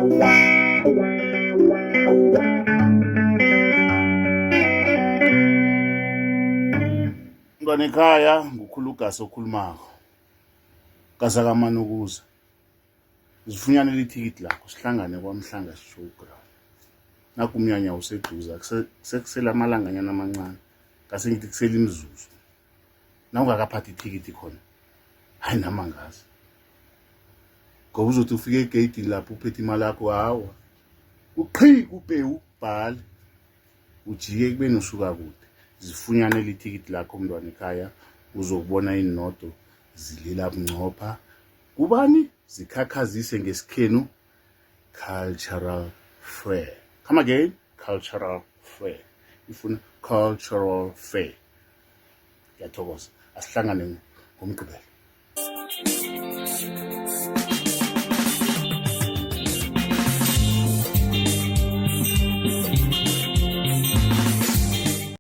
Mntwana ekhaya ngukhulu Gasa okhulumako. Gasa kamane ukuza. Zifunyanele ithikithi lakho sihlangane kwamhlanga sishogra. Nakumnyanya useduza sekusela amalanganyana amancane. Ngase ngithi kusela imizuzu. Na ungakaphathi ithikithi khona. Hayi namangazi. Ngoba uzothi ufike egate lapho uphethe imali yakho hawa. Uqhika upewu bhali. Ujike kubeni usuka kude. Zifunyanele ithikithi lakho mntwana ekhaya uzokubona inodo zilela bunqopha. Kubani? Zikhakhazise Ngesikhenu Cultural Fair. Come again, Cultural Fair. Ifuna Cultural Fair. Ngiyathokoza. Asihlangane ngomgqibelo.